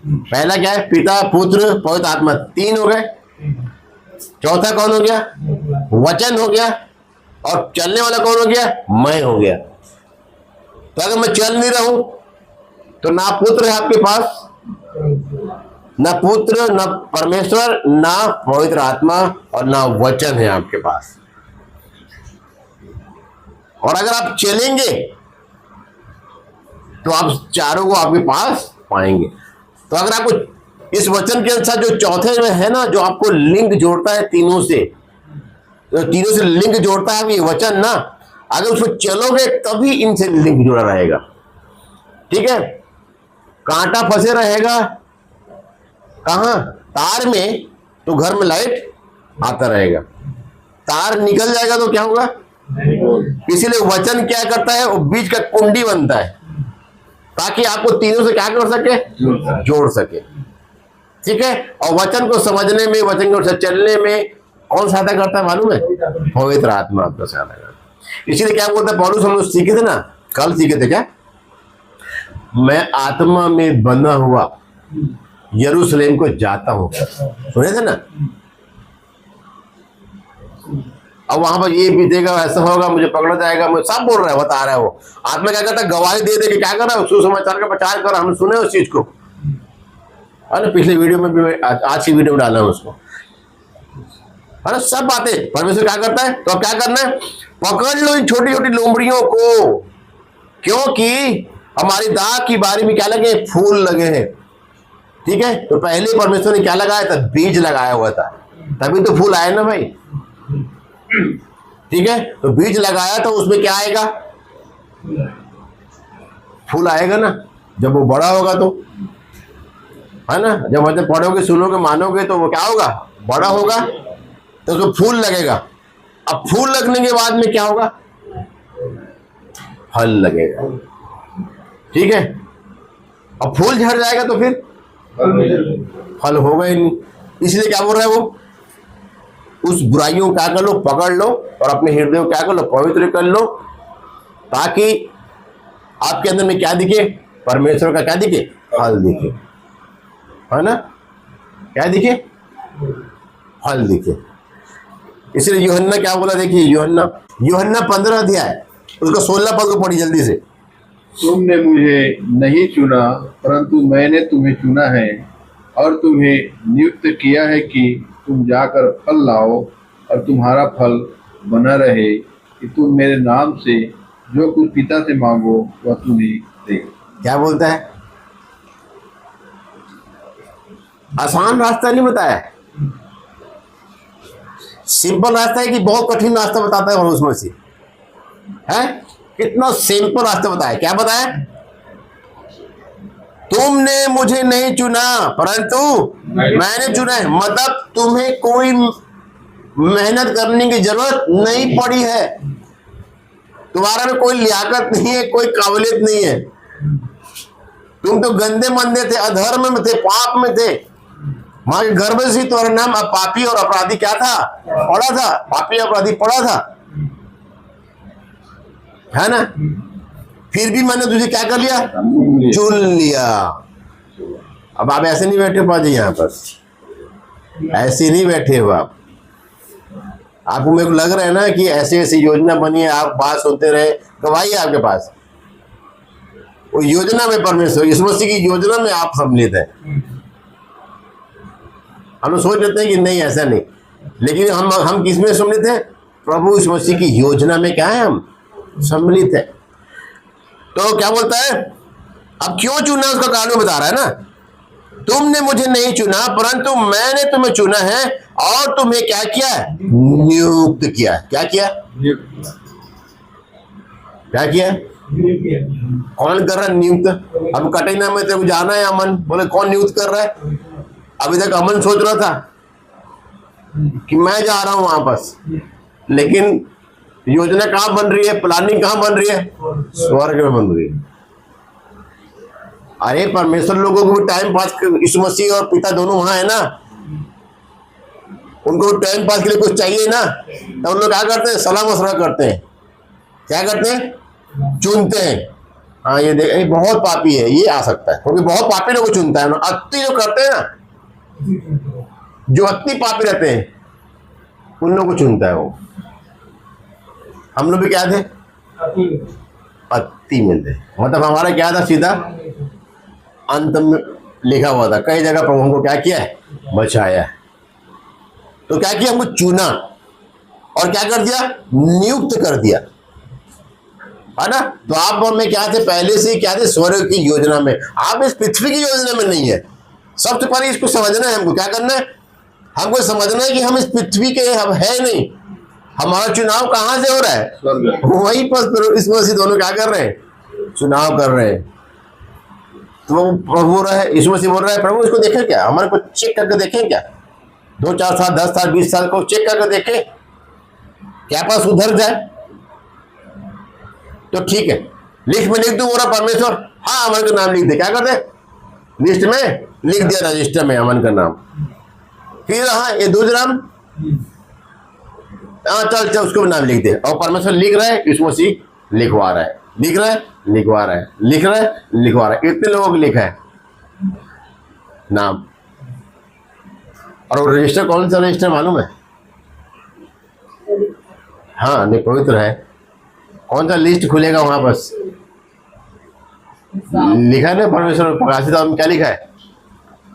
पहला क्या है? पिता, पुत्र, पवित्र आत्मा, तीन हो गए। चौथा कौन हो गया? वचन हो गया। और चलने वाला कौन हो गया? मैं हो गया। तो अगर मैं चल नहीं रहा हूं तो ना पुत्र है आपके पास, ना पुत्र, ना परमेश्वर, ना पवित्र आत्मा, और ना वचन है आपके पास। और अगर आप चलेंगे तो आप चारों को आपके पास पाएंगे। तो अगर आपको इस वचन के अनुसार जो चौथे में है ना, जो आपको लिंक जोड़ता है तीनों से, तो तीनों से लिंक जोड़ता है ये वचन ना, अगर उसमें चलोगे तभी इनसे लिंक जुड़ा रहेगा। ठीक है? कांटा फंसे रहेगा कहां? तार में, तो घर में लाइट आता रहेगा। तार निकल जाएगा तो क्या होगा? इसीलिए वचन क्या करता है? वो बीच का कुंडी बनता है ताकि आपको तीनों से क्या कर सके? जोड़ सके। ठीक है? और वचन को समझने में, वचन को चलने में कौन सहायता करता है मालूम है? पवित्र आत्मा आपको सहायता करता है। इसीलिए क्या बोलता है पौलुस, हम लोग सीखे थे ना, कल सीखे थे क्या? मैं आत्मा में बंधा हुआ यरूशलेम को जाता हूं, सुने थे ना? अब वहां पर ये बीतेगा, ऐसा होगा, मुझे पकड़ा जाएगा, मुझे सब बोल रहा है, बता रहा है। वो आत्मा क्या करता है? गवाही दे दे के क्या कर रहा है? सुसमाचार का प्रचार कर रहा है। हम सुने उस चीज को, अरे पिछले वीडियो में भी, आज की वीडियो में डाला है उसको। अरे सब बातें परमेश्वर क्या करता है? तो अब क्या करना है? पकड़ लो इन छोटी छोटी लोमड़ियों को, क्योंकि हमारी दाग की बारी में क्या लगे? फूल लगे हैं। ठीक है? तो पहले परमेश्वर ने क्या लगाया था? बीज लगाया हुआ था, तभी तो फूल आए ना भाई। ठीक है? तो बीज लगाया तो उसमें क्या आएगा? फूल आएगा ना, जब वो बड़ा होगा तो, है ना? जब मतलब पढ़ोगे, सुनोगे, मानोगे तो वो क्या होगा? बड़ा होगा, तो उसको फूल लगेगा। अब फूल लगने के बाद में क्या होगा? फल लगेगा। ठीक है? अब फूल झड़ जाएगा तो फिर फल होगा ही नहीं। इसलिए क्या बोल रहा है वो? उस बुराइयों को क्या कर लो? पकड़ लो, और अपने हृदय को क्या कर लो? पवित्र कर लो, ताकि आपके अंदर में क्या दिखे? परमेश्वर का क्या दिखे? फल दिखे, है ना? क्या दिखे? फल दिखे। इसलिए यूहन्ना क्या बोला? देखिए यूहन्ना 15 अध्याय उसका 16 पद को पढ़ी जल्दी से। तुमने मुझे नहीं चुना, परंतु मैंने तुम्हें चुना है और तुम्हें नियुक्त किया है कि तुम जाकर फल लाओ और तुम्हारा फल बना रहे, कि तुम मेरे नाम से जो कुछ पिता से मांगो वह तुम्हें दे। क्या बोलता है? आसान रास्ता नहीं बताया, सिंपल रास्ता है कि बहुत कठिन रास्ता बताता है पौलुस मसीह। है कितना सिंपल रास्ता बताया। क्या बताया? तुमने मुझे नहीं चुना, परंतु मैंने चुना है। मतलब तुम्हें कोई मेहनत करने की जरूरत नहीं पड़ी है, तुम्हारा में कोई लियाकत नहीं है, कोई काबिलियत नहीं है। तुम तो गंदे मंदे थे, अधर्म में थे, पाप में थे। मां के गर्भ से तुम्हारा नाम पापी और अपराधी क्या था? पड़ा था। पापी अपराधी पड़ा था, है ना? फिर भी मैंने तुझे क्या कर लिया? चुन लिया। अब आप ऐसे नहीं बैठे पाजी, यहाँ पर ऐसे नहीं बैठे हो आप। आपको मेरे को लग रहा है ना कि ऐसी ऐसी योजना बनी है, आप बात सुनते रहे, गवाही है आपके पास। वो योजना में परमेश्वर यीशु मसीह की योजना में आप सम्मिलित है। हम लोग सोच लेते हैं कि नहीं, ऐसा नहीं, लेकिन हम किस में सम्मिलित हैं? प्रभु यीशु मसीह की योजना में क्या है? हम सम्मिलित है। तो क्या बोलता है? अब क्यों चुना उसका कारण बता रहा है ना। तुमने मुझे नहीं चुना, परंतु मैंने तुम्हें चुना है और तुम्हें क्या किया? नियुक्त किया। क्या किया? क्या किया? कौन कर रहा है नियुक्त? अब कटैना में तेरे को जाना है, अमन बोले कौन नियुक्त कर रहा है? अभी तक अमन सोच रहा था कि मैं जा रहा हूं वापस, लेकिन योजना कहां बन रही है? प्लानिंग कहां बन रही है? स्वर्ग में बन रही है। अरे परमेश्वर लोगों को भी टाइम पास, यीशु मसीह और पिता दोनों वहां है ना, उनको टाइम पास के लिए कुछ चाहिए ना, तो उन लोग क्या करते हैं? सलाह मशवरा करते हैं। क्या करते हैं? चुनते हैं। हाँ ये देख, ये बहुत पापी है, ये आ सकता है, क्योंकि बहुत पापी लोग को चुनता है ना। अति जो करते हैं ना, जो अति पापी रहते हैं उन लोगों को चुनता है वो। हम लोग भी क्या थे, अति में थे, मतलब हमारा क्या था, सीधा अंत में लिखा हुआ था। कई जगह प्रभु हमको क्या किया है, बचाया है। तो क्या किया, हमको चुना और क्या कर दिया, नियुक्त कर दिया, है ना। तो आप और मैं क्या थे, पहले से ही क्या थे, स्वर्ग की योजना में। आप इस पृथ्वी की योजना में नहीं है। सबसे पहले इसको समझना है, हमको क्या करना है, हमको समझना है कि हम इस पृथ्वी के हम है नहीं। हमारा चुनाव कहाँ से हो रहा है, वहीं पर इस मसीह दोनों क्या कर रहे हैं, चुनाव कर रहे हैं। तो वो प्रभु बोल रहा है, इस मसीह बोल रहा है, प्रभु इसको देखें क्या, हमारे को चेक करके देखें क्या, 2-4 साल 10 साल 20 साल को चेक करके देखें, क्या पास उधर जाए। तो ठीक है, लिस्ट में लिख दूं बोला परमेश्वर, हाँ अमन का नाम लिख दे। क्या कर दे, लिस्ट में लिख दिया, रजिस्टर में अमन का नाम। फिर हाँ ये दूसराम, हाँ चल चल उसको भी नाम लिख दे। और परमेश्वर लिख रहा है, इस मसीह लिखवा रहा है, लिख रहा है, लिखवा रहा है, लिख रहा है, लिखवा रहा है। इतने लोगों को लिखा है नाम। और वो रजिस्टर कौन सा रजिस्टर मालूम है, हाँ नहीं पवित्र है। कौन सा लिस्ट खुलेगा वहां, बस लिखा है ना परमेश्वर प्रकाशित में, क्या लिखा है,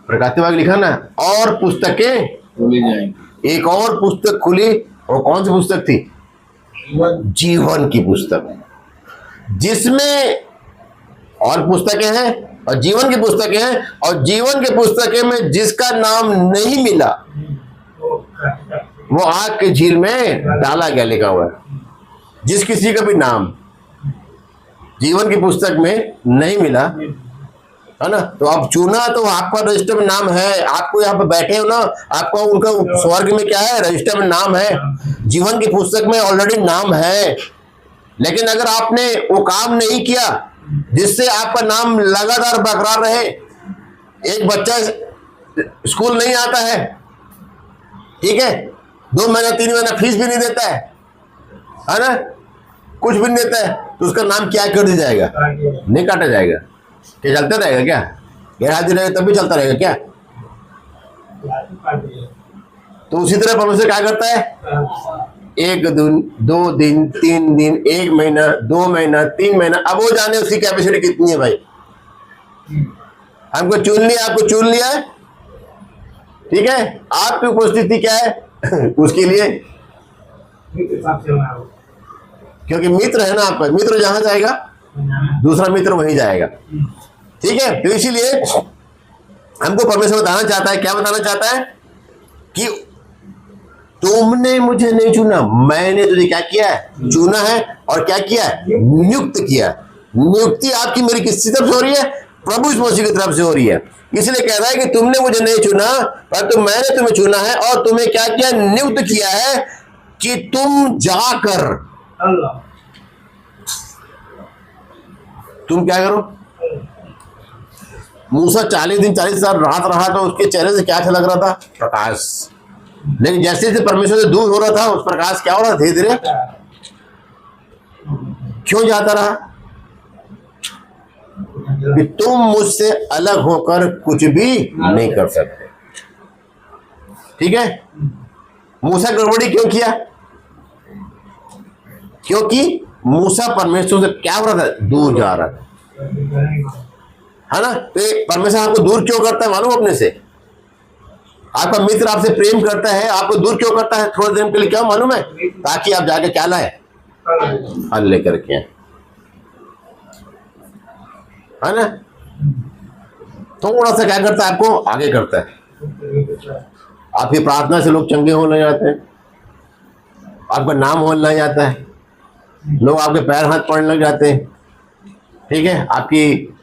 प्रकाशित भाग लिखा ना, और पुस्तकें खुली जाएंगी। एक और पुस्तक खुली, और कौन सी पुस्तक थी, जीवन की पुस्तक, जिसमें और पुस्तकें हैं, और जीवन की पुस्तकें हैं, और जीवन की पुस्तकें में जिसका नाम नहीं मिला वो आग के झील में डाला गया, लिखा हुआ है। जिस किसी का भी नाम जीवन की पुस्तक में नहीं मिला, है ना, तो आप चुना, तो आपका रजिस्टर में नाम है। आपको यहाँ पे बैठे हो ना, आपका उनका स्वर्ग में क्या है, रजिस्टर में नाम है, जीवन की पुस्तक में ऑलरेडी नाम है। लेकिन अगर आपने वो काम नहीं किया जिससे आपका नाम लगातार बरकरार रहे, एक बच्चा स्कूल नहीं आता है, ठीक है, 2 महीना 3 महीना फीस भी नहीं देता है ना, कुछ भी नहीं देता है, तो उसका नाम क्या कर दिया जाएगा, नहीं काटा जाएगा, क्या चलता रहेगा, क्या गैर हाजिर रहेगा तब भी चलता रहेगा क्या। तो उसी तरह परमेश्वर क्या करता है, 1 दिन 2 दिन 3 दिन 1 महीना 2 महीना 3 महीना, अब वो जाने उसकी कैपेसिटी कितनी है भाई। हमको चुन लिया, आपको चुन लिया है, ठीक है, आपकी उपस्थिति क्या है उसके लिए, क्योंकि मित्र है ना आपका, मित्र जहां जाएगा दूसरा मित्र वहीं जाएगा, ठीक है। तो इसीलिए हमको परमेश्वर बताना चाहता है, क्या बताना चाहता है, कि तुमने मुझे नहीं चुना, मैंने तुझे क्या किया है, चुना है, और क्या किया है, नियुक्त किया। नियुक्ति आपकी मेरी किसकी तरफ से हो रही है, प्रभु यीशु मसीह की तरफ से हो रही है। इसलिए कह रहा है कि तुमने मुझे नहीं चुना, परंतु मैंने तुम्हें चुना है, और तुम्हें क्या किया, नियुक्त किया है कि तुम जाकर, तुम क्या करो। मूसा 40 दिन 40 साल रात रहा, तो उसके चेहरे से क्या लग रहा था, प्रकाश। लेकिन जैसे जैसे परमेश्वर से दूर हो रहा था, उस प्रकाश क्या हो रहा, धीरे धीरे क्यों जाता रहा, कि तुम मुझसे अलग होकर कुछ भी नहीं कर सकते, ठीक है। मूसा गड़बड़ी क्यों किया, क्योंकि मूसा परमेश्वर से क्या हो रहा था, दूर जा रहा था, है ना। तो परमेश्वर आपको दूर क्यों करता है मालूम, अपने से। आपका मित्र आपसे प्रेम करता है, आपको दूर क्यों करता है थोड़े दिन के लिए, क्या मालूम है, ताकि आप जाके क्या लाए, फल लेकर के, है ना। थोड़ा सा क्या करता है, आपको आगे करता है। आपकी प्रार्थना से लोग चंगे होने जाते हैं, आपका नाम होने लग जाता है, लोग आपके पैर हाथ पड़ने लग जाते हैं, ठीक है, आपकी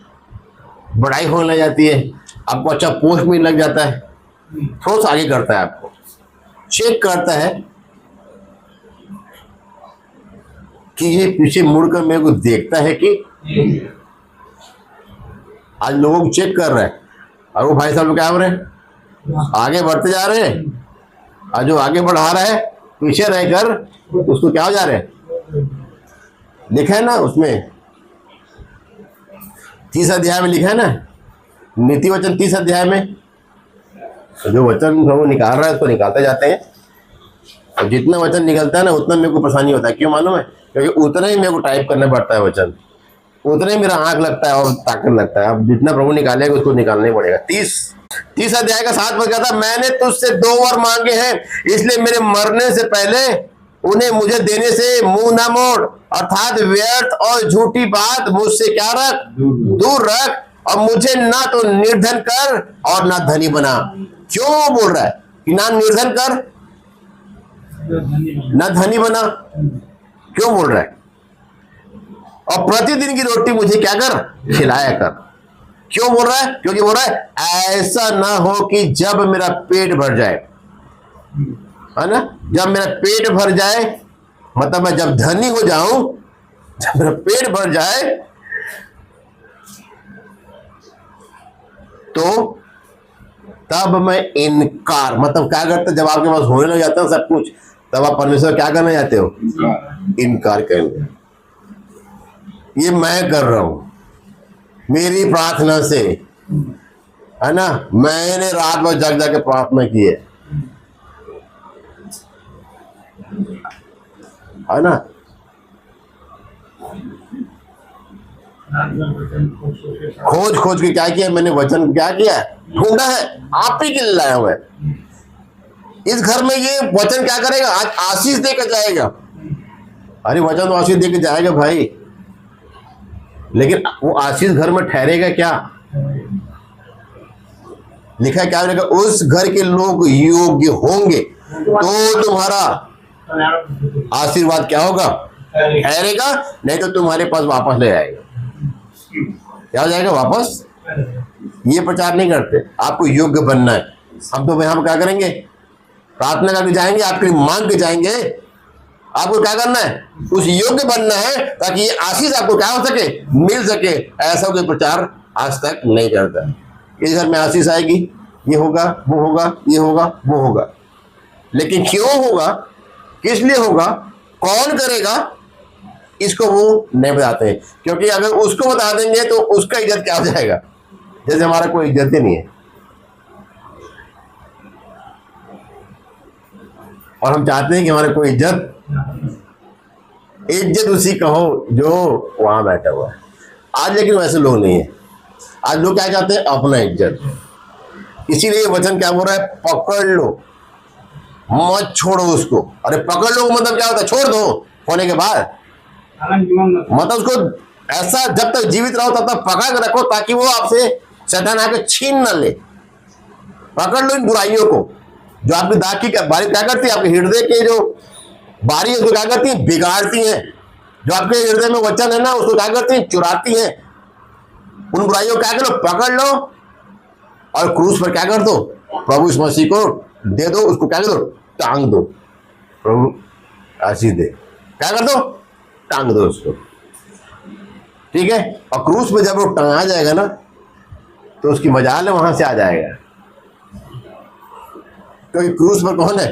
बड़ाई होने लग जाती है, आपको अच्छा पोस्ट मिलने लग जाता है। थोड़ा सा आगे करता है, आपको चेक करता है कि ये पीछे मुड़कर मेरे को देखता है कि, आज लोगों को चेक कर रहे हैं, और वो भाई साहब क्या हो रहे हैं, आगे बढ़ते जा रहे हैं, और जो आगे बढ़ा रहा है पीछे रहकर उसको क्या हो जा रहे हैं, लिखा है ना उसमें, 30 अध्याय में लिखा है ना, नीति वचन 30 अध्याय में जो वचन प्रभु निकाल रहा है उसको निकालते जाते हैं, और जितना वचन निकलता है ना उतना मेरे को परेशानी होता है। क्यों मालूम है? क्योंकि उतना ही मेरे को टाइप करना पड़ता है वचन, उतना ही मेरा आंख लगता है और ताकत लगता है। अब जितना प्रभु निकालेगा उसको निकालना ही पड़ेगा। 30 अध्याय का 7 पद कहता, मैंने तुझसे 2 वर मांगे हैं, इसलिए मेरे मरने से पहले उन्हें मुझे देने से मुंह ना मोड़, अर्थात व्यर्थ और झूठी बात मुझसे क्या रख, दूर रख, और मुझे ना तो निर्धन कर और ना धनी बना। क्यों बोल रहा है कि ना निर्धन कर ना धनी बना? क्यों बोल रहा है? और प्रतिदिन की रोटी मुझे क्या कर, खिलाया कर। क्यों बोल रहा है? क्योंकि बोल रहा है ऐसा ना हो कि जब मेरा पेट भर जाए, है ना, जब मेरा पेट भर जाए, मतलब मैं जब धनी हो जाऊं, जब मेरा पेट भर जाए तो तब मैं इनकार, मतलब क्या करते, जब आपके पास होने लग जाता है सब कुछ, तब आप परमेश्वर क्या करने जाते हो, इनकार करेंगे। ये मैं कर रहा हूं मेरी प्रार्थना से, है ना, मैंने रात भर जग जग के प्रार्थना की है ना। खोज खोज के क्या किया मैंने, वचन क्या किया, ढूंढा है, आप ही के लिए लाया हुआ है। इस घर में ये वचन क्या करेगा, आज आशीष देकर जाएगा। अरे वचन तो आशीष देकर जाएगा भाई, लेकिन वो आशीष घर में ठहरेगा क्या? लिखा है क्या, उस घर के लोग योग्य होंगे तो तुम्हारा आशीर्वाद क्या होगा, ठहरेगा, नहीं तो तुम्हारे पास वापस ले आएगा। क्या हो जाएगा, वापस। ये प्रचार नहीं करते, आपको योग्य बनना है। हम तो यहाँ क्या करेंगे, प्रार्थना करके जाएंगे, आपके लिए मांग के जाएंगे। आपको क्या करना है, उस योग्य बनना है, ताकि ये आशीष आपको क्या हो सके, मिल सके। ऐसा कोई प्रचार आज तक नहीं करता। इस घर में आशीष आएगी, ये होगा, वो होगा, ये होगा, वो होगा, लेकिन क्यों होगा, किस लिए होगा, कौन करेगा, इसको वो नहीं बताते हैं। क्योंकि अगर उसको बता देंगे तो उसका इज्जत क्या हो जाएगा, जैसे हमारा कोई इज्जत ही नहीं है। और हम चाहते हैं कि हमारे कोई इज्जत उसी का हो जो वहां बैठा हुआ है। आज लेकिन वैसे लोग नहीं है। आज लोग क्या चाहते हैं, अपना इज्जत। इसीलिए वचन क्या बोल रहा है, पकड़ लो, मत छोड़ो उसको। अरे पकड़ लो मतलब क्या होता है, छोड़ दो होने के बाद, मतलब उसको ऐसा जब तक जीवित रहो तब तक पकड़ के रखो, ताकि वो आपसे शैतान आके छीन न ले। पकड़ लो इन बुराइयों को जो आपकी दाग की बारी क्या करती है, आपके हृदय के जो बारी है उसको क्या करती है, बिगाड़ती हैं। जो आपके हृदय में वचन है ना, उसको क्या करती है, चुराती हैं। उन बुराइयों को क्या करो, पकड़ लो और क्रूस पर क्या कर दो, प्रभु इस मसीह को दे दो, उसको क्या कर दो, टांग दो। प्रभु आशीष दे, क्या कर दो, टांग दो उसको, ठीक है। और क्रूस पे जब वो टंगा जाएगा ना, तो उसकी मजाल वहां से आ जाएगा। क्योंकि क्रूस पर कौन है,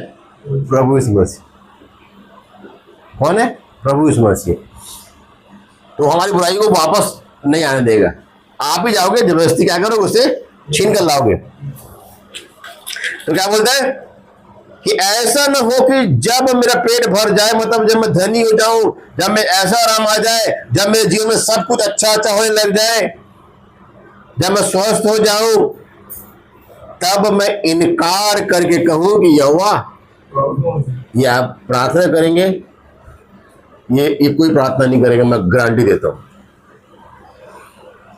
प्रभु यीशु मसीह। कौन है, प्रभु यीशु मसीह। तो हमारी बुराई को वापस नहीं आने देगा। आप ही जाओगे, जबरदस्ती क्या करोगे, उसे छीन कर लाओगे। तो क्या बोलते हैं कि ऐसा न हो कि जब मेरा पेट भर जाए, मतलब जब मैं धनी हो जाऊं, जब मैं ऐसा आराम आ जाए, जब मेरे जीवन में सब कुछ अच्छा अच्छा होने लग जाए, जब मैं स्वस्थ हो जाऊं, तब मैं इनकार करके कहूं कि यहोवा, ये आप प्रार्थना करेंगे, ये कोई प्रार्थना नहीं करेगा, मैं गारंटी देता हूं।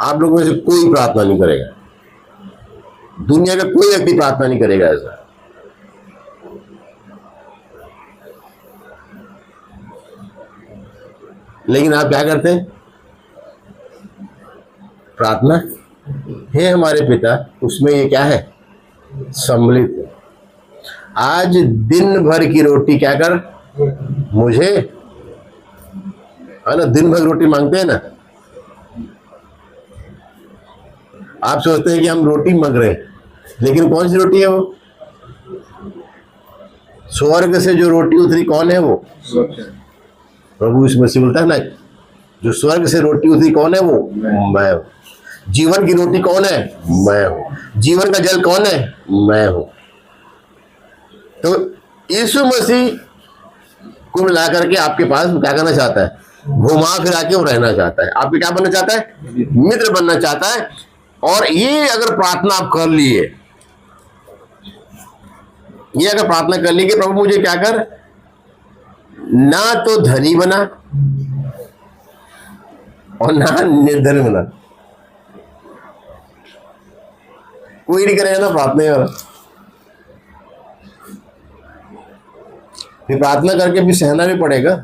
आप लोगों में से कोई प्रार्थना नहीं करेगा, दुनिया का कोई व्यक्ति प्रार्थना नहीं करेगा ऐसा। लेकिन आप क्या करते हैं, प्रार्थना, हे हमारे पिता, उसमें ये क्या है, सम्मिलित। आज दिन भर की रोटी क्या कर मुझे, है ना, दिन भर रोटी मांगते हैं ना। आप सोचते हैं कि हम रोटी मांग रहे हैं, लेकिन कौन सी रोटी है वो, स्वर्ग से जो रोटी उतरी, कौन है वो, प्रभु यीशु मसीह बोलता है ना, जो स्वर्ग से रोटी उतरी कौन है वो, मैं। जीवन की रोटी कौन है? मैं हूं। जीवन का जल कौन है? मैं हूं। तो यीशु मसीह को मिला करके आपके पास क्या करना चाहता है? घुमा फिरा के वो रहना चाहता है। आपके क्या बनना चाहता है? मित्र बनना चाहता है। और ये अगर प्रार्थना आप कर लिए, ये अगर प्रार्थना कर ली कि प्रभु मुझे क्या कर, ना तो धनी बना और ना निर्धन बना। कोई नहीं करेगा ना प्रार्थना वाला। फिर प्रार्थना करके भी सहना भी पड़ेगा।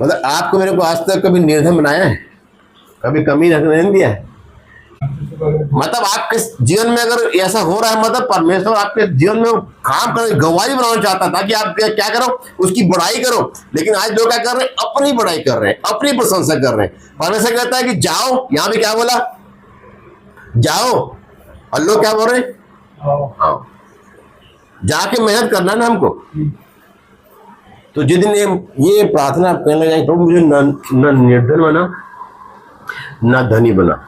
मतलब आपको मेरे को आज तक कभी निर्धन बनाया है? कभी कमी नहीं दिया है? मतलब आपके जीवन में अगर ऐसा हो रहा है, मतलब परमेश्वर आपके जीवन में काम कर, गवाही बनाना चाहता था कि आप क्या करो, उसकी बड़ाई करो। लेकिन आज लोग क्या कर रहे हैं? अपनी बड़ाई कर रहे हैं, अपनी प्रशंसा कर रहे हैं। परमेश्वर कहता है कि जाओ, यहां भी क्या बोला? जाओ। और लोग क्या बोल रहे हैं? आओ। जाके मेहनत करना ना हमको। तो जिस दिन ये प्रार्थना आप कहने जाएंगे, प्रभु मुझे न निर्धन बना, न धनी बना,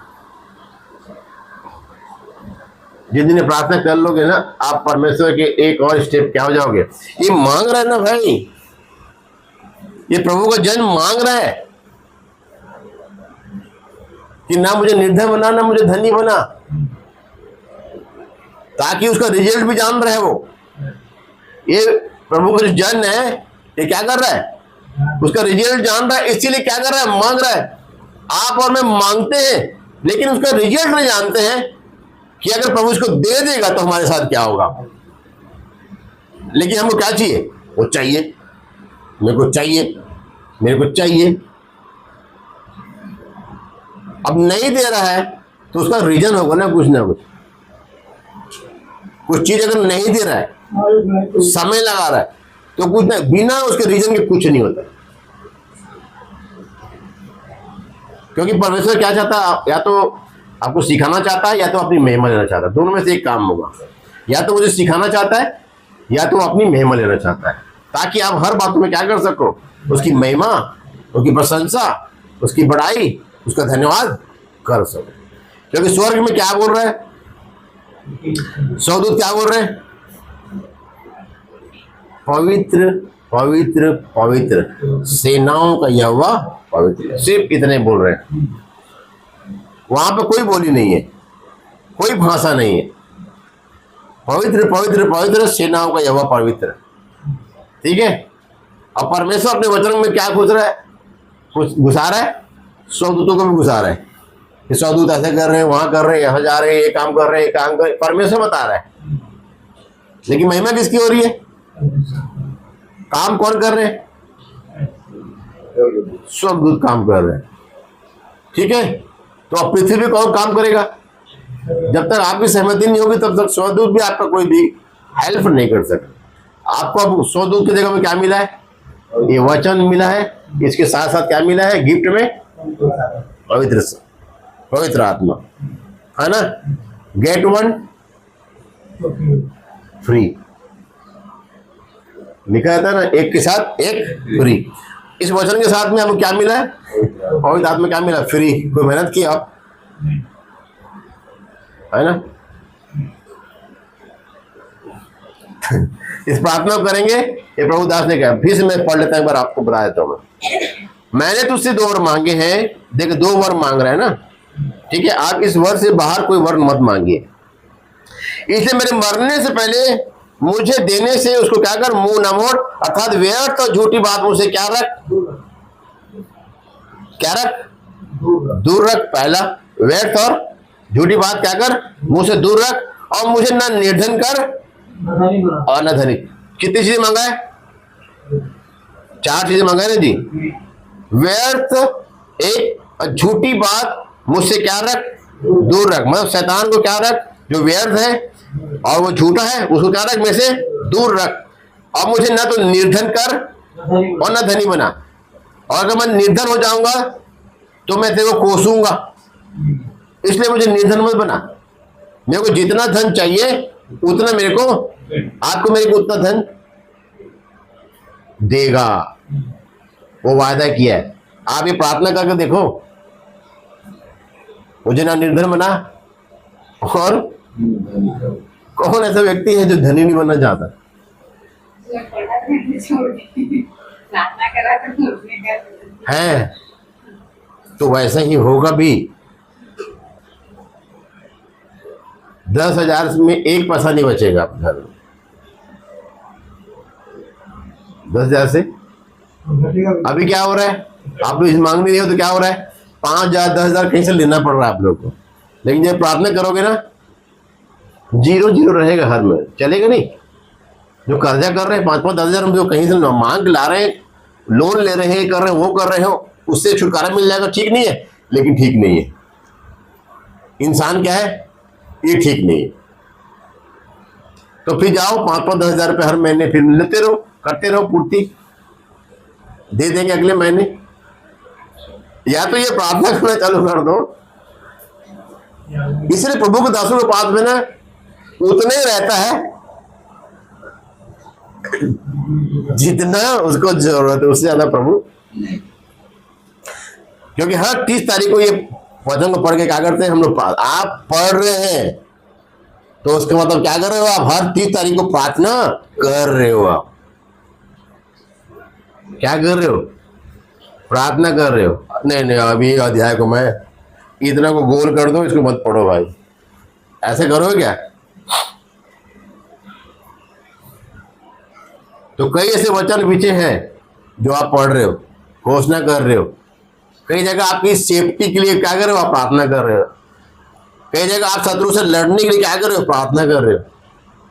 जिस दिन प्रार्थना कर लोगे ना, आप परमेश्वर के एक और स्टेप क्या हो जाओगे। ये मांग रहा है ना भाई, ये प्रभु का जन मांग रहा है कि ना मुझे निर्धन बना, ना मुझे धनी बना, ताकि उसका रिजल्ट भी जान रहे वो। ये प्रभु का जन है, ये क्या कर रहा है? उसका रिजल्ट जान रहा है, इसीलिए क्या कर रहा है? मांग रहा है। आप और मैं मांगते हैं, लेकिन उसका रिजल्ट नहीं जानते हैं कि अगर प्रभु इसको दे देगा तो हमारे साथ क्या होगा। लेकिन हमको क्या चाहिए? वो चाहिए, मेरे को चाहिए, मेरे को चाहिए। अब नहीं दे रहा है तो उसका रीजन होगा ना कुछ। कुछ चीज अगर नहीं दे रहा है, समय लगा रहा है, तो कुछ नहीं, बिना उसके रीजन के कुछ नहीं होता। क्योंकि परमेश्वर क्या चाहता है? या तो आपको सिखाना चाहता है, या तो अपनी महिमा लेना चाहता है। दोनों में से एक काम होगा। या तो मुझे सिखाना चाहता है, या तो अपनी महिमा लेना चाहता है, ताकि आप हर बात में क्या कर सको? उसकी महिमा, उसकी प्रशंसा, उसकी बड़ाई, उसका धन्यवाद कर सको। क्योंकि स्वर्ग में क्या बोल रहा है? स्वर्गदूत क्या बोल रहे हैं? पवित्र पवित्र पवित्र सेनाओं का यहोवा पवित्र। सिर्फ इतने बोल रहे हैं। वहां पे कोई बोली नहीं है, कोई भाषा नहीं है। पवित्र पवित्र पवित्र सेनाओं का यहोवा पवित्र। ठीक है। अब परमेश्वर अपने वचन में क्या घुस रहा है? कुछ घुसा रहा है, स्वर्गदूतों को भी घुसा रहा है कि स्वर्गदूत ऐसे कर रहे हैं, वहां कर रहे हैं, यहाँ जा रहे हैं, ये काम कर रहे हैं, ये काम कर रहे हैं। परमेश्वर बता रहा है, लेकिन महिमा किसकी हो रही है? काम कौन कर रहे हैं? स्वर्गदूत काम कर रहे हैं। ठीक है। तो अब पृथ्वी पे कौन काम करेगा? जब तक आपकी सहमति नहीं होगी, तब तक स्वर्गदूत भी आपका कोई भी हेल्प नहीं कर सकता। आपको अब स्वर्गदूत की जगह में क्या मिला है? ये वचन मिला है। इसके साथ साथ क्या मिला है गिफ्ट में? पवित्र आत्मा, है ना। गेट वन फ्री लिखा था ना, एक के साथ एक फ्री। इस वचन के साथ में हमें क्या मिला है? पवित्र आत्मा क्या मिला? फ्री। कोई मेहनत की आप, है ना। इस प्रार्थना करेंगे, ये प्रभु दास ने कहा। फिर से मैं पढ़ लेता हूं, एक बार आपको बता देता हूं। मैंने तुझसे 2 वर मांगे हैं। देख, 2 वर मांग रहे हैं ना। ठीक है। आप इस वर से बाहर कोई वर मत मांगिए। इसलिए मेरे मरने से पहले मुझे देने से उसको क्या कर? मुंह न मोड़, अर्थात व्यर्थ और झूठी बात मुझसे क्या रख? क्या रख? दूर रख। पहला, व्यर्थ और झूठी बात क्या कर? मुंह से दूर रख। और मुझे न निर्धन कर और न धनी। कितनी चीजें मांगा है? 4 चीजें मांगा है ना जी। व्यर्थ एक, और झूठी बात मुझसे क्या रख? दूर रख। मतलब शैतान को क्या रख? जो व्यर्थ है और वो झूठा है, उसको क्या रख? में से दूर रख। और मुझे ना तो निर्धन कर और ना धनी बना। और अगर मैं निर्धन हो जाऊंगा तो मैं तेरे को कोसूंगा, इसलिए मुझे निर्धन मत बना। मेरे को जितना धन चाहिए उतना मेरे को, आपको मेरे को उतना धन देगा। वो वायदा किया है। आप ये प्रार्थना करके देखो, मुझे ना निर्धन बना, और कौन ऐसा व्यक्ति है जो धनी नहीं बनना चाहता? है तो वैसा ही होगा भी। 10,000 में एक पैसा नहीं बचेगा आपके घर में। 10,000 से अभी क्या हो रहा है, आप लोग मांग नहीं रहे हो तो क्या हो रहा है, 5,000 10,000 कहीं से लेना पड़ रहा है आप लोग को। लेकिन जब प्रार्थना करोगे ना, 0 रहेगा हर में, चलेगा नहीं। जो कर्जा कर रहे हैं 5-5 10,000 हम जो कहीं से मांग ला रहे हैं, लोन ले रहे हैं, कर रहे हैं, वो कर रहे हो, उससे छुटकारा मिल जाएगा, ठीक नहीं है। लेकिन ठीक नहीं है, इंसान क्या है, ये ठीक नहीं है। तो फिर जाओ 5-5 10,000 रुपये हर महीने फिर लेते रहो, करते रहो, पूर्ति दे देंगे अगले महीने। या तो ये प्रार्थना करना चालू कर दो। इसलिए प्रभु के दासों के पास में ना उतना ही रहता है जितना उसको जरूरत है, उससे ज्यादा प्रभु। क्योंकि हर 30 तारीख को ये वचन को पढ़ के क्या करते हैं हम लोग, आप पढ़ रहे हैं तो उसका मतलब क्या कर रहे हो, आप हर 30 तारीख को प्रार्थना कर रहे हो। आप क्या कर रहे हो, प्रार्थना कर रहे हो। नहीं अभी अध्याय को मैं इतना को गोल कर दो, इसको मत पढ़ो भाई, ऐसे करोगे क्या? तो कई ऐसे वचन पीछे हैं जो आप पढ़ रहे हो, घोषणा कर रहे हो। कई जगह आपकी सेफ्टी के लिए क्या कर रहे हो, आप प्रार्थना कर रहे हो। कई जगह आप शत्रु से लड़ने के लिए क्या कर रहे हो, प्रार्थना कर रहे हो।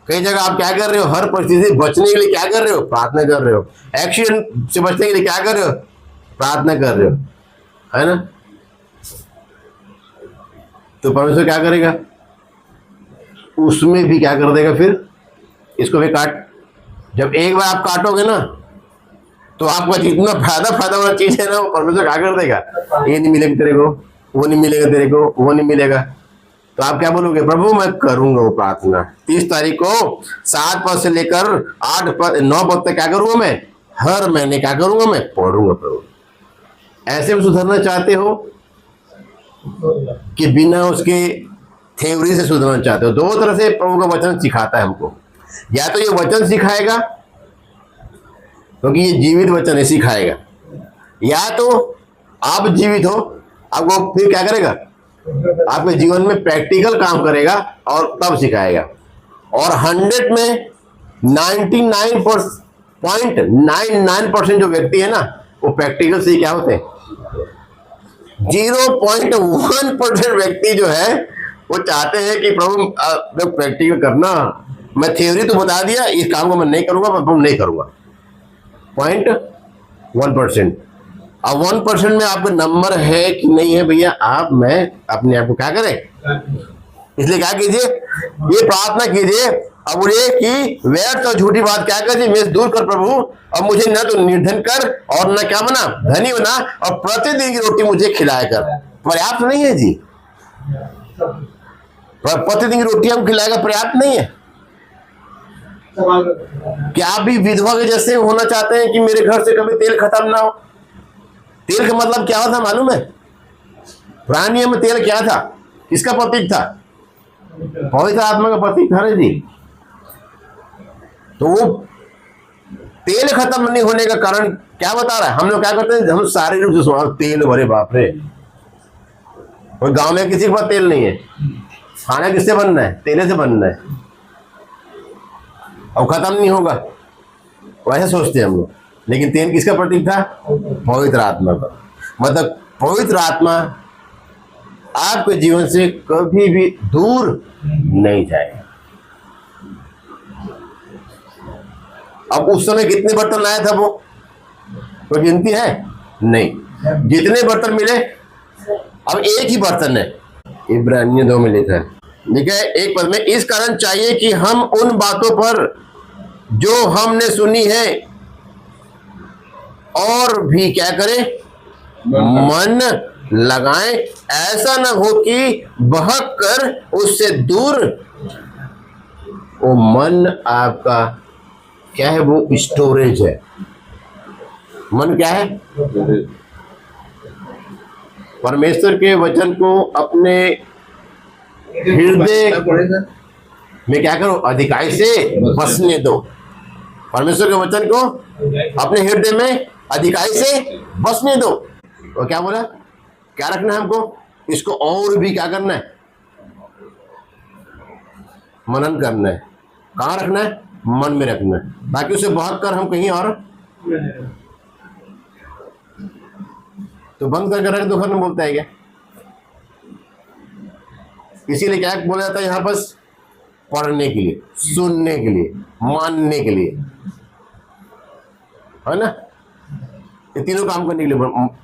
कई जगह आप क्या कर रहे हो, हर परिस्थिति से बचने के लिए क्या कर रहे हो, प्रार्थना कर रहे हो। एक्सीडेंट से बचने के लिए क्या कर रहे हो, प्रार्थना कर रहे हो, है ना। तो परमेश्वर क्या करेगा, उसमें भी क्या कर देगा, फिर इसको भी काट। जब एक बार आप काटोगे ना, तो आपका जितना फायदा वाला चीज है ना, वो परमेश्वर क्या कर देगा, ये नहीं मिलेगा तेरे को, वो नहीं मिलेगा तेरे को, वो नहीं मिलेगा। तो आप क्या बोलोगे, प्रभु मैं करूंगा वो प्रार्थना 30 तारीख को 7 पद से लेकर 9 पद तक क्या करूंगा मैं, हर महीने क्या करूंगा मैं, पढ़ूंगा प्रभु। ऐसे में सुधरना चाहते हो कि बिना उसके थ्योरी से सुधरना चाहते हो? 2 तरह से प्रभु का वचन सिखाता है हमको। या तो ये वचन सिखाएगा, क्योंकि ये जीवित वचन है, सिखाएगा। या तो आप जीवित हो, आपको फिर क्या करेगा, आपके जीवन में प्रैक्टिकल काम करेगा और तब सिखाएगा। और 100 में 99.99% जो व्यक्ति है ना, वो प्रैक्टिकल से क्या होते हैं। 0.1% व्यक्ति जो है वो चाहते हैं कि प्रभु प्रैक्टिकल करना, मैं थ्योरी तो बता दिया, इस काम को मैं नहीं करूंगा, मैं नहीं करूंगा। 0.1%। अब 1% में आपका नंबर है कि नहीं है भैया, मैं अपने आप को क्या करें, इसलिए क्या कीजिए, ये प्रार्थना कीजिए। अब बोलिए कि व्यर्थ और झूठी बात क्या कर, मैं दूर कर प्रभु, और मुझे न तो निर्धन कर और न क्या बना, धनी बना, और प्रतिदिन की रोटी मुझे खिलाया कर। पर्याप्त नहीं है जी, प्रतिदिन की रोटी हम खिलाएगा, पर्याप्त नहीं है। क्या आप भी विधवा के जैसे होना चाहते हैं कि मेरे घर से कभी तेल खत्म ना हो? तेल का मतलब क्या होता मालूम है? पुराने नियम में तेल क्या था, किसका प्रतीक था? पवित्र आत्मा का प्रतीक था जी। तो वो तेल खत्म नहीं होने का कारण क्या बता रहा है? हम लोग क्या करते हैं, हम सारे रूप से तेल भरे, बाप रे, और गांव में किसी के पास तेल नहीं है, खाना किससे बनना है, तेले से बनना है, और खत्म नहीं होगा, वैसे सोचते हैं हम लोग। लेकिन तेल किसका प्रतीक था? पवित्र आत्मा का। मतलब पवित्र आत्मा आपके जीवन से कभी भी दूर नहीं जाएगा। अब उस समय कितने बर्तन लाया था वो, कोई गिनती है? नहीं, जितने बर्तन मिले, अब एक ही बर्तन है। इब्रानियों 2 में लिखा है, लिखा है 1 पद में, इस कारण चाहिए कि हम उन बातों पर जो हमने सुनी है और भी क्या करें, मन लगाएं, ऐसा न हो कि बहक कर उससे दूर। वो मन आपका क्या है, वो स्टोरेज है। मन क्या है? परमेश्वर के वचन को अपने हृदय पड़ेगा। में क्या करो, अधिकाई से बसने दो। परमेश्वर के वचन को अपने हृदय में अधिकाई से बसने दो। और क्या बोला, क्या रखना है हमको, इसको और भी क्या करना है, मनन करना है। कहाँ रखना है, मन में रखना है, ताकि उसे बहुत कर हम कहीं और तो बंद करके रख दो, घर में बोलता है क्या। इसीलिए क्या बोला जाता है यहाँ पर, पढ़ने के लिए, सुनने के लिए, मानने के लिए, है ना, ये तीनों काम करने के लिए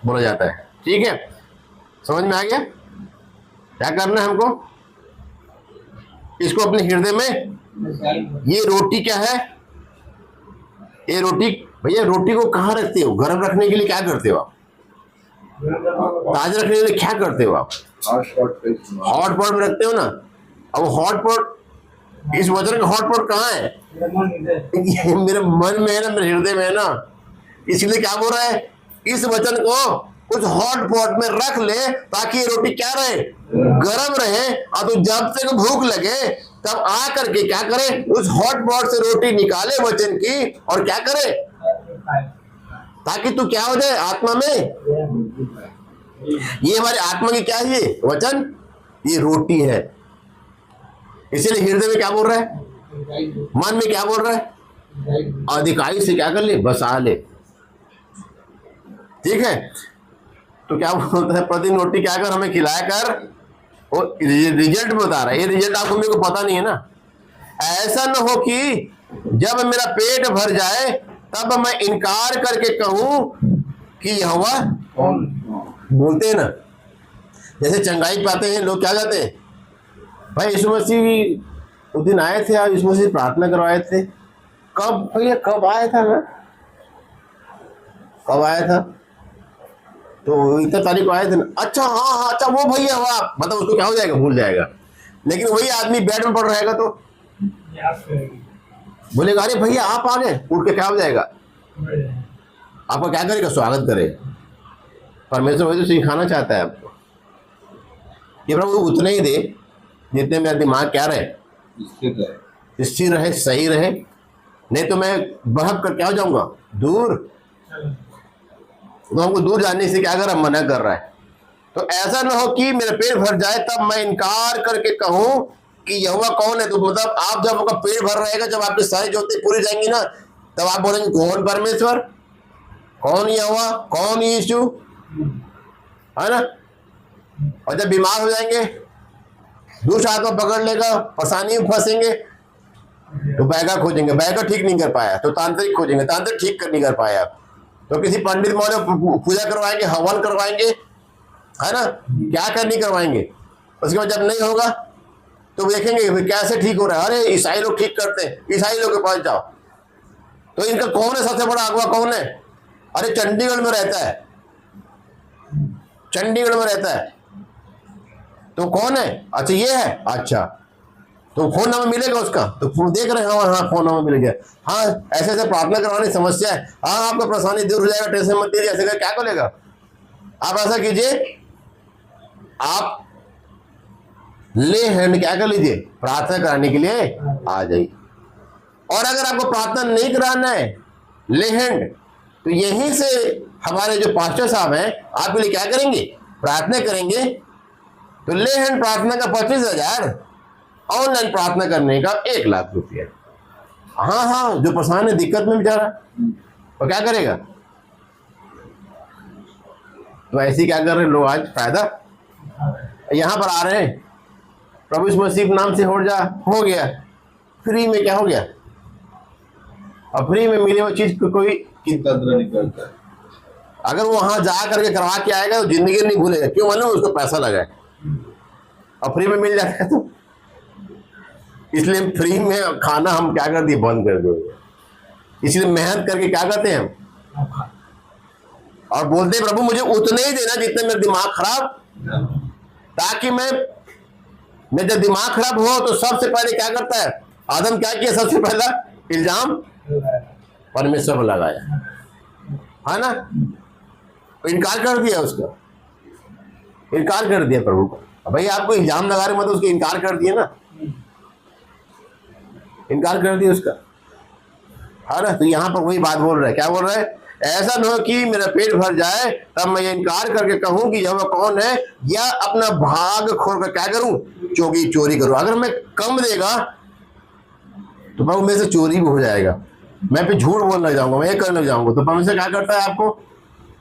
बोला जाता है। ठीक है, समझ में आ गया। क्या करना है हमको, इसको अपने हृदय में, ये रोटी क्या है, ये रोटी, भैया रोटी को कहाँ रखते हो, गर्म रखने के लिए क्या करते हो आप, ताजा रखने के लिए क्या करते हो आप, हॉट पॉट में रखते हो ना। अब हॉट पॉट, इस वचन का हॉट पॉट कहाँ है, ये मेरे मन में है ना, मेरे हृदय में है ना। इसलिए क्या बोल रहा है, इस वचन को कुछ हॉट पॉट में रख ले, ताकि ये रोटी क्या रहे, गरम रहे। और तो जब तक भूख लगे तब आ करके क्या करे, उस हॉट पॉट से रोटी निकाले वचन की, और क्या करे, ताकि तू क्या हो जाए आत्मा में। ये हमारी आत्मा की क्या है, ये वचन, ये रोटी है। इसीलिए हृदय में क्या बोल रहा है, मन में क्या बोल रहा है, अधिकाई से क्या कर ले, बसा ले। ठीक है, तो क्या बोलता है, प्रतिदिन रोटी क्या कर हमें खिलाया कर, वो रिजल्ट बता रहा है। ये रिजल्ट आपको मेरे को पता नहीं है ना। ऐसा न हो कि जब मेरा पेट भर जाए तब मैं इनकार करके कहूं कि यहोवा, बोलते हैं ना, जैसे चंगाई पाते हैं लोग, क्या कहते हैं, भाई यीशु मसीह उस दिन आए थे, आप यीशु मसीह प्रार्थना करवाए थे, कब भैया, कब आया था मैं, कब आया था, तो इतने तारीख को आए थे ना, अच्छा हाँ हाँ, अच्छा वो भैया हुआ, मतलब उसको क्या हो जाएगा, भूल जाएगा। लेकिन वही आदमी बेड में पड़ रहेगा तो बोलेगा, अरे भैया आप आ गए, उठ के क्या हो जाएगा, आपका क्या करेगा, स्वागत करेगा। परमेश्वर वही तो सिखाना चाहता है आपको, ये प्रभु उतने ही दे जितने मेरा दिमाग क्या रहे, स्थिर रहे, सही रहे, नहीं तो मैं बहक कर क्या हो जाऊंगा, दूर। तो हमको दूर जाने से क्या कर रहा, मना कर रहा है। तो ऐसा ना हो कि मेरा पेट भर जाए तब मैं इनकार करके कहूं कि यहोवा कौन है। तो मतलब आप जब आपका पेट भर रहेगा, जब आपकी सारी जोतें पूरी जाएंगी ना, तब आप बोलेंगे कौन परमेश्वर, कौन यहोवा, कौन यीशु, है ना। और जब बीमार हो जाएंगे, दूसरा आत्मा पकड़ लेगा, परेशानी में फंसेंगे, तो बैगा खोजेंगे, बैगा ठीक नहीं कर पाया तो तांत्रिक खोजेंगे, तांत्रिक ठीक नहीं कर पाया तो किसी पंडित मौर्य पूजा करवाएंगे, हवन करवाएंगे, है ना, क्या नहीं करवाएंगे। उसके बाद जब नहीं होगा तो देखेंगे कैसे ठीक हो रहा है, अरे ईसाई लोग ठीक करते हैं, ईसाई लोग के पास जाओ। तो इनका कौन है सबसे बड़ा अगुवा, कौन है, अरे चंडीगढ़ में रहता है, चंडीगढ़ में रहता है, तो कौन है, अच्छा ये है, अच्छा तो फोन नंबर मिलेगा उसका, तो देख रहे हैं, हाँ हाँ फोन नंबर मिल गया, हाँ ऐसे ऐसे प्रार्थना करवाने समस्या है, हाँ आपका परेशानी दूर हो जाएगा, टेंशन मत लीजिए, ऐसे क्या करेगा। आप ऐसा कीजिए, आप ले हैंड क्या कर लीजिए, प्रार्थना कराने के लिए आ जाइए। और अगर आपको प्रार्थना नहीं कराना है ले हैंड, तो यहीं से हमारे जो पास्टर साहब हैं आपके लिए क्या करेंगे, प्रार्थना करेंगे। तो ले हैंड प्रार्थना का 25,000, ऑनलाइन प्रार्थना करने का 1,00,000 रुपया। हाँ हाँ, जो परेशान है, दिक्कत में बेचारा, तो क्या करेगा। तो ऐसे क्या कर रहे हैं लोग आज, फायदा यहां पर आ रहे हैं, प्रभु यीशु मसीह नाम से हो गया, फ्री में क्या हो गया, और फ्री में मिले हुई चीज को कोई कदर नहीं करता। अगर वो वहां जा करके करवा के आएगा तो जिंदगी नहीं भूलेगा, क्यों मालूम, उसको पैसा लगा है और फ्री में मिल जाता है। तो इसलिए फ्री में खाना हम क्या कर दिए, बंद कर दिए। इसलिए मेहनत करके क्या करते हैं हम, और बोलते हैं प्रभु मुझे उतने ही देना जितने मेरा दिमाग खराब, ताकि मैं जब दिमाग खराब हो तो सबसे पहले क्या करता है आदम, क्या किया, सबसे पहला इल्जाम परमेश्वर पर लगाया, है ना, तो इनकार कर दिया उसका। इनकार कर दिया प्रभु को। अब भाई आपको इल्जाम लगा रहे, मतलब उसको इनकार कर दिया ना, इनकार कर दिया उसका। हाँ ना, तो यहाँ पर वही बात बोल रहा है, क्या बोल रहा है, ऐसा न हो कि मेरा पेट भर जाए तब मैं ये इनकार करके कहूं कि यहोवा कौन है, या अपना भाग खोल कर क्या करूं, चोरी करूं। अगर मैं कम देगा तो प्रभु मेरे से चोरी भी हो जाएगा, मैं फिर झूठ बोलने लग जाऊंगा, मैं ये करने लग जाऊंगा। तो परमेश्वर क्या करता है, आपको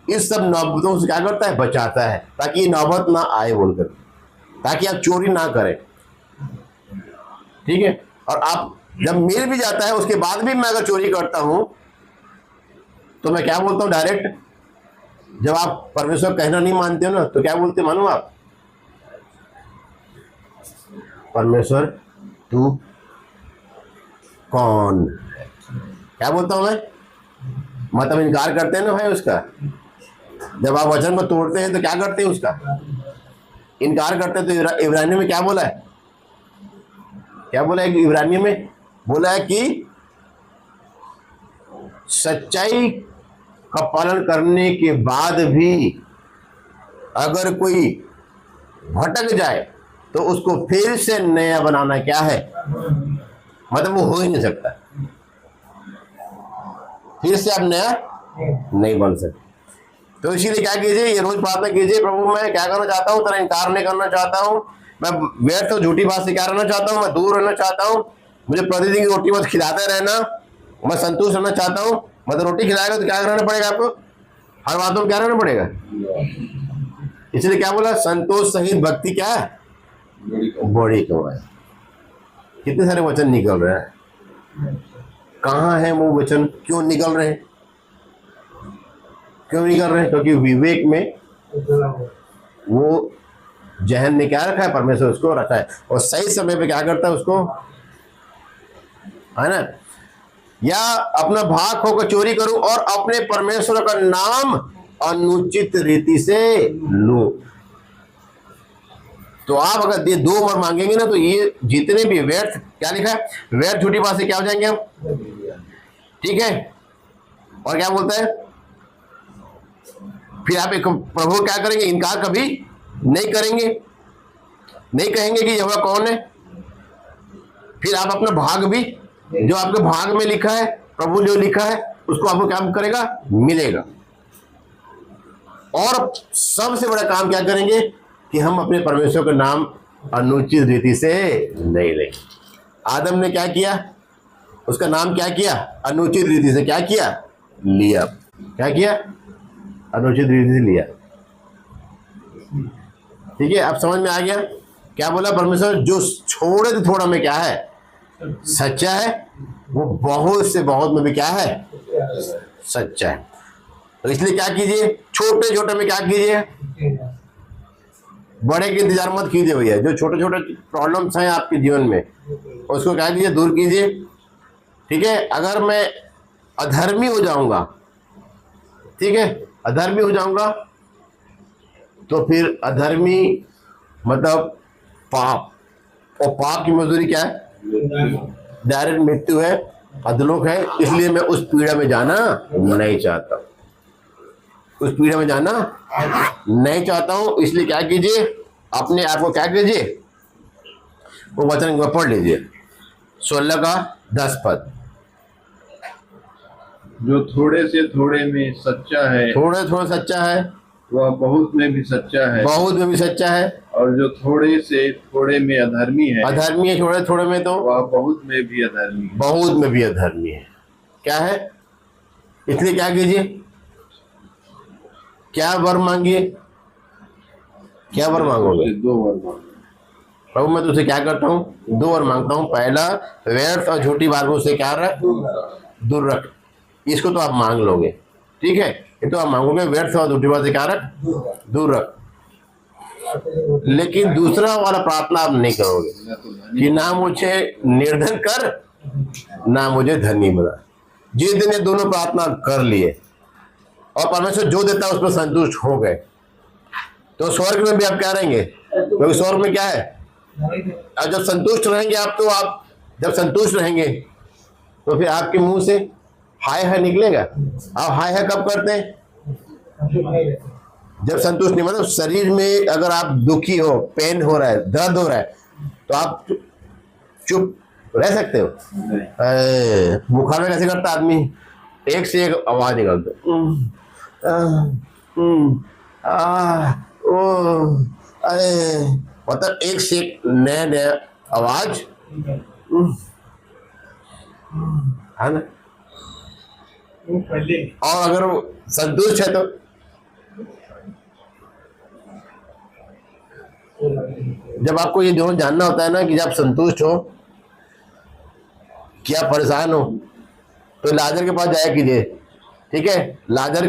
इस सब नौबतों से क्या करता है, बचाता है, ताकि ये नौबत ना आए बोलकर, ताकि आप चोरी ना करें। ठीक है, और आप जब मिल भी जाता है उसके बाद भी मैं अगर चोरी करता हूं तो मैं क्या बोलता हूं डायरेक्ट, जब आप परमेश्वर कहना नहीं मानते हो ना, तो क्या बोलते मानो आप, परमेश्वर तू कौन, क्या बोलता हूं मैं, मतलब इनकार करते हैं ना भाई उसका। जब आप वचन को तोड़ते हैं तो क्या करते हैं, उसका इनकार करते हैं। तो इब्रानियों में क्या बोला है, क्या बोला है, इब्रानियों में बोला है कि सच्चाई का पालन करने के बाद भी अगर कोई भटक जाए तो उसको फिर से नया बनाना क्या है, मतलब वो हो ही नहीं सकता, फिर से आप नया नहीं बन सकते। तो इसीलिए क्या कीजिए, ये रोज प्रार्थना कीजिए, प्रभु मैं क्या करना चाहता हूँ, तेरा इनकार नहीं करना चाहता हूँ, मैं व्यर्थ और झूठी बात से क्या रहना चाहता हूँ, मैं दूर रहना चाहता हूँ, मुझे प्रतिदिन की रोटी मत खिलाते रहना, मैं संतुष्ट रहना चाहता हूँ। मतलब रोटी खिलाएगा तो क्या रहना पड़ेगा आपको, हर बातों में क्या रहना पड़ेगा। इसलिए क्या बोला, संतोष सहित भक्ति क्या है, बड़ी कमाई। कितने सारे वचन निकल रहे हैं, कहाँ है वो वचन, क्यों निकल रहे हैं, क्यों निकल रहे हैं, क्योंकि विवेक में वो जहन ने क्या रखा है, परमेश्वर उसको रखा है, और सही समय पे क्या करता है उसको, है ना। या अपना भाग खोकर चोरी करूं और अपने परमेश्वर का नाम अनुचित रीति से लूं। तो आप अगर ये 2 बार मांगेंगे ना, तो ये जितने भी व्यर्थ, क्या लिखा है, व्यर्थ झूठी बात से क्या हो जाएंगे हम, ठीक है। और क्या बोलता है, फिर आप एक प्रभु क्या करेंगे, इनकार कभी नहीं करेंगे, नहीं कहेंगे कि यहोवा कौन है। फिर आप अपना भाग भी, जो आपके भाग में लिखा है, प्रभु जो लिखा है उसको आपको क्या करेगा, मिलेगा। और सबसे बड़ा काम क्या करेंगे कि हम अपने परमेश्वर का नाम अनुचित रीति से नहीं लेंगे। आदम ने क्या किया, उसका नाम क्या किया, अनुचित रीति से क्या किया, लिया। क्या किया, अनुचित रीति से लिया। ठीक है, अब समझ में आ गया क्या बोला परमेश्वर, जो छोड़े थे थोड़ा में क्या है, सच्चा है, वो बहुत से बहुत में भी क्या है, सच्चा है। तो इसलिए क्या कीजिए, छोटे छोटे में क्या कीजिए, बड़े के इंतजार मत कीजिए भैया। जो छोटे छोटे प्रॉब्लम्स हैं आपके जीवन में उसको क्या कीजिए, दूर कीजिए। ठीक है, अगर मैं अधर्मी हो जाऊंगा, ठीक है, अधर्मी हो जाऊंगा, तो फिर अधर्मी मतलब पाप, और पाप की मजदूरी क्या है, डायरेक्ट मृत्यु है, अधलोक है। इसलिए मैं उस पीड़ा में जाना नहीं चाहता, उस पीड़ा में जाना नहीं चाहता हूं। इसलिए क्या कीजिए, अपने आप को क्या कीजिए, वो वचन को पढ़ लीजिए, 16 का 10 पद। जो थोड़े से थोड़े में सच्चा है, थोड़े थोड़ा सच्चा है, वह बहुत में भी सच्चा है, बहुत में भी सच्चा है। और जो थोड़े से थोड़े में अधर्मी है, अधर्मी है थोड़े थोड़े में, तो वह बहुत में भी अधर्मी है, बहुत में भी अधर्मी है। क्या है, इसलिए क्या कीजिए, क्या वर मांगिए, क्या वर मांगोगे, 2 वर मांगो। प्रभु मैं तुझसे क्या करता हूँ, 2 वर मांगता हूँ। पहला, व्यर्थ और झूठी बातों से क्या रख, दूर रख। इसको तो आप मांग लोगे, ठीक है, ये तो आप मांगोगे, व्यर्थ और झूठी बात से क्या रख, दूर रख। लेकिन दूसरा वाला प्रार्थना आप नहीं करोगे कि ना मुझे निर्धन कर, ना मुझे धनी बना। जिस दिन ये दोनों प्रार्थना कर लिए और परमेश्वर जो देता है उस पर संतुष्ट हो गए, तो स्वर्ग में भी आप क्या रहेंगे, क्योंकि स्वर्ग में क्या है, अब जब संतुष्ट रहेंगे आप, तो आप जब संतुष्ट रहेंगे तो फिर आपके मुंह से हाय हाय निकलेगा। आप हाय हाय कब करते हैं, जब संतुष्ट नहीं, मतलब शरीर में अगर आप दुखी हो, पेन हो रहा है, दर्द हो रहा है, तो आप चुप रह सकते हो? बुखार में कैसे करता आदमी, एक से एक आवाज निकलती, मतलब एक से एक नया नया आवाज, है ना? और अगर वो संतुष्ट है तो जब आपको ये दोनों जानना होता है ना कि जब संतुष्ट हो क्या परेशान हो, तो लाजर के पास जाया कीजिए। ठीक है, लाजर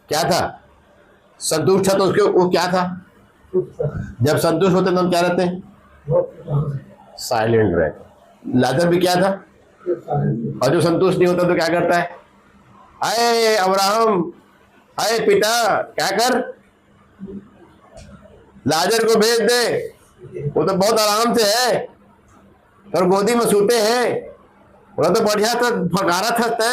क्या था? संतुष्ट था, तो उसके वो क्या था? जब संतुष्ट होते तो हम क्या रहते हैं? साइलेंट रहे। लाजर भी क्या था? और जो संतुष्ट नहीं होता तो क्या करता है? अरे अब्राहम, अरे पिता, क्या कर, लाजर को भेज दे, वो तो बहुत आराम से है और गोदी में सूते हैं, वो तो बढ़िया था, फकारा था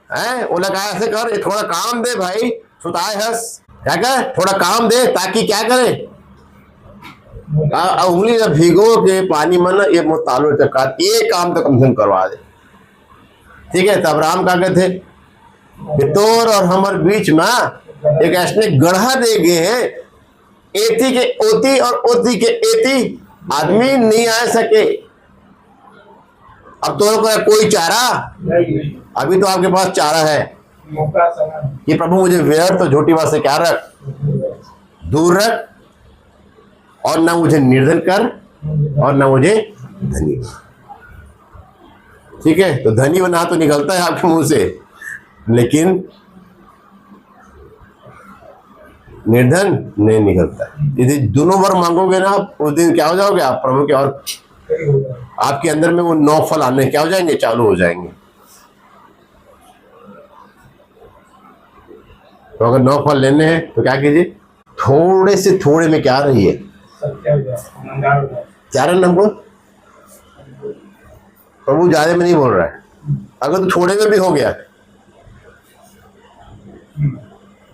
है। वो लगा ऐसे कर, थोड़ा काम दे भाई, सुताए हंस, क्या कर, थोड़ा काम दे ताकि क्या करे, उंगली जब भिगो के पानी में ना ये तालु चक्का, ये काम तो कम से कम करवा दे। ठीक है, तब राम का कहते थे तोर और हमारे बीच में एक ऐसे गढ़ा दे गए हैं, एती के ओती और ओती के एती, आदमी नहीं आ सके। अब तो कोई चारा, अभी तो आपके पास चारा है कि प्रभु मुझे व्यर्थ तो झूठी बात से क्या रख, दूर रख, और ना मुझे निर्धन कर और ना मुझे धनी। ठीक है, तो धनी बना तो निकलता है आपके मुंह से, लेकिन निर्धन नहीं निकलता। यदि दोनों वर मांगोगे ना आप, उस दिन क्या हो जाओगे आप प्रभु के, और आपके अंदर में वो 9 फल आने क्या हो जाएंगे, चालू हो जाएंगे। तो अगर 9 फल लेने हैं तो क्या कीजिए, थोड़े से थोड़े में क्या रहिए, क्या रहा हमको, प्रभु ज्यादा में नहीं बोल रहा है। अगर तो थोड़े में भी हो गया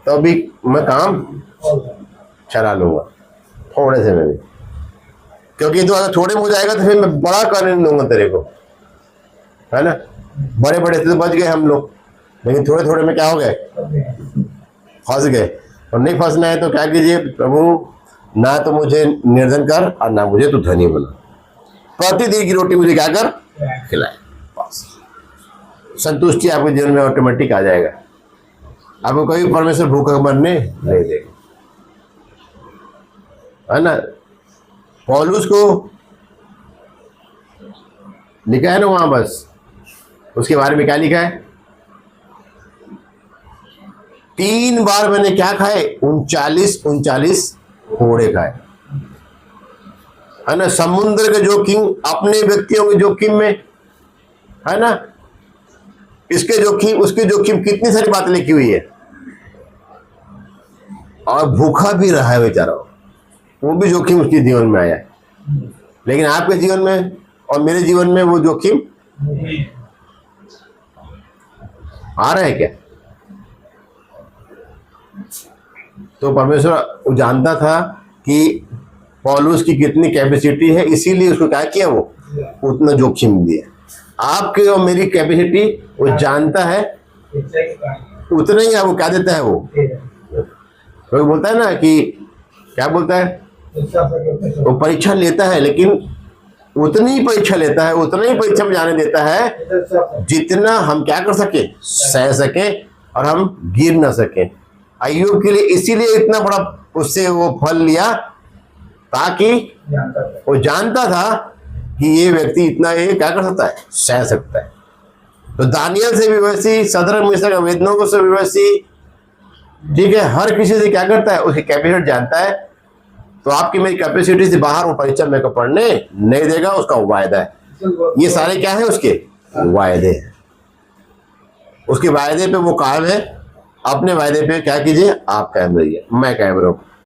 तो अभी मैं काम चला लूंगा, थोड़े से में भी, क्योंकि तो अगर थोड़े में हो जाएगा तो फिर मैं बड़ा करने दूंगा तेरे को, है ना। बड़े बड़े से तो बच गए हम लोग, लेकिन थोड़े थोड़े में क्या हो गए, फंस गए। और नहीं फंसना है तो क्या कीजिए, प्रभु ना तो मुझे निर्धन कर और ना मुझे तू धनी बना, प्रतिदिन की रोटी मुझे क्या कर, खिलाए, बस। संतुष्टि आपके जीवन में ऑटोमेटिक आ जाएगा, आपको कभी परमेश्वर भूखा मरने नहीं देगा, है ना। पौलुस को लिखा है ना वहां, बस उसके बारे में क्या लिखा है, 3 बार मैंने क्या खाए, 39 घोड़े खाए, है ना। समुद्र के जोखिम, अपने व्यक्तियों के जोखिम में, है ना, इसके जोखिम उसके जोखिम, कितनी सारी बातें लिखी हुई है। और भूखा भी रहा है बेचारा, वो भी जोखिम उसके जीवन में आया है, लेकिन आपके जीवन में और मेरे जीवन में वो जोखिम आ रहा है क्या? तो परमेश्वर जानता था कि पौलुस की कितनी कैपेसिटी है, इसीलिए उसको क्या किया, वो उतना जोखिम दिया। आपकी और मेरी कैपेसिटी वो जानता है, उतना ही वो क्या देता है, वो बोलता है ना कि क्या बोलता है, वो परीक्षा लेता है, लेकिन उतनी ही परीक्षा लेता है, उतना ही परीक्षा में जाने देता है जितना हम क्या कर सके, सह सके और हम गिर ना सके। अय्यूब के लिए इसीलिए इतना बड़ा उससे वो फल लिया, ताकि वो जानता था कि ये व्यक्ति इतना ये क्या कर सकता है, सह सकता है। तो दानियल से भी वैसी, सदरक मिशक अबेदनगो से भी वैसी, ठीक है, हर किसी से क्या करता है, उसकी कैपेसिटी जानता है। तो आपकी मेरी कैपेसिटी से बाहर वो परीक्षा में पढ़ने नहीं देगा, उसका वायदा है। ये सारे क्या है, उसके वायदे हैं, उसके वायदे पे वो कायम है। अपने वायदे पे क्या कीजिए, आप कायम रहिए, मैं कायम रहूं।